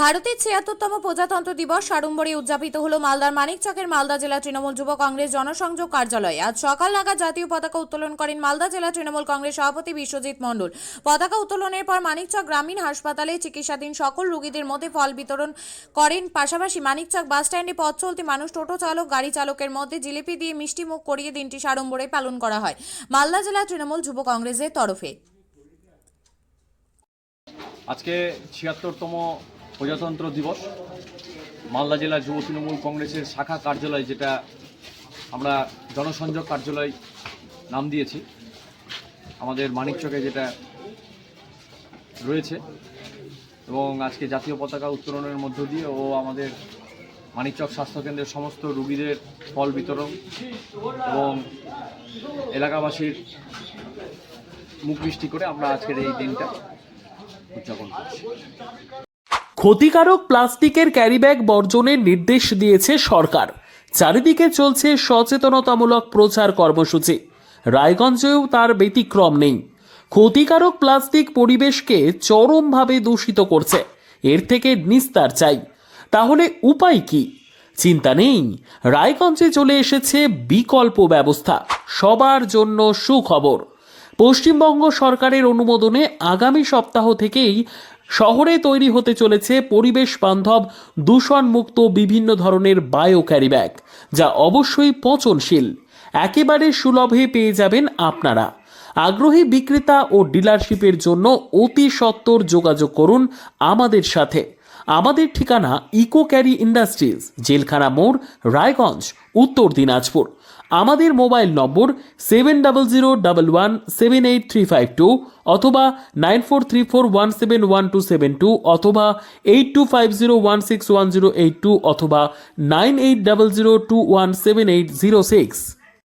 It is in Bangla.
ভারতের ৭৬তম প্রজাতন্ত্র দিবস সাড়ম্বরে উদযাপিত হলো মালদার মানিকচকের মালদা জেলা তৃণমূল যুব কংগ্রেস জনসংযোগ কার্যালয়ে। আজ সকাল নাগাদ জাতীয় পতাকা উত্তোলন করেন মালদা জেলা তৃণমূল কংগ্রেস সভাপতি বিশ্বজিৎ মণ্ডল। পতাকা উত্তোলনের পর মানিকচক গ্রামীণ হাসপাতালে চিকিৎসাধীন সকল রোগীদের মধ্যে ফল বিতরণ করেন। পাশাপাশি মানিকচক বাস স্ট্যান্ডে পথ চলতি মানুষ, টোটো চালক, গাড়ি চালকের মধ্যে জিলিপি দিয়ে মিষ্টি মুখ করিয়ে দিনটি সাড়ম্বরে পালন করা হয় মালদা জেলা তৃণমূল যুব কংগ্রেসের তরফে। আজকে ৭৬তম প্রজাতন্ত্র দিবস মালদা জেলা যুব তৃণমূল কংগ্রেসের শাখা কার্যালয়, যেটা আমরা জনসংযোগ কার্যালয় নাম দিয়েছি, আমাদের মানিকচকে যেটা রয়েছে। এবং আজকে জাতীয় পতাকা উত্তোলনের মধ্য দিয়ে ও আমাদের মানিকচক স্বাস্থ্যকেন্দ্রের সমস্ত রোগীদের ফল বিতরণ এবং এলাকাবাসীর মুখ মিষ্টি করে আমরা আজকের এই দিনটা উদযাপন করছি। ক্ষতিকারক প্লাস্টিকের ক্যারিব্যাগ বর্জনের নির্দেশ দিয়েছে সরকার। চারিদিকে চলছে সচেতনতামূলক প্রচার কর্মসূচি। রায়গঞ্জেও তার ব্যতিক্রম নেই। ক্ষতিকারক প্লাস্টিক পরিবেশকে চরমভাবে দূষিত করছে। এর থেকে নিস্তার চাই। তাহলে উপায় কি? চিন্তা নেই, রায়গঞ্জে চলে এসেছে বিকল্প ব্যবস্থা। সবার জন্য সুখবর। পশ্চিমবঙ্গ সরকারের অনুমোদনে আগামী সপ্তাহ থেকেই শহরে তৈরি হতে চলেছে পরিবেশ বান্ধব দূষণমুক্ত বিভিন্ন ধরনের বায়ো ক্যারিব্যাগ, যা অবশ্যই পচনশীল। একেবারে সুলভে পেয়ে যাবেন আপনারা। আগ্রহী বিক্রেতা ও ডিলারশিপের জন্য অতি সত্বর যোগাযোগ করুন আমাদের সাথে। আমাদের ঠিকানা ইকো ক্যারি ইন্ডাস্ট্রিজ, জেলখানা মোড়, রায়গঞ্জ, উত্তর দিনাজপুর। আমাদের মোবাইল নম্বর 7001178352 অথবা 9434171272 অথবা 8250161082 অথবা 9800217806।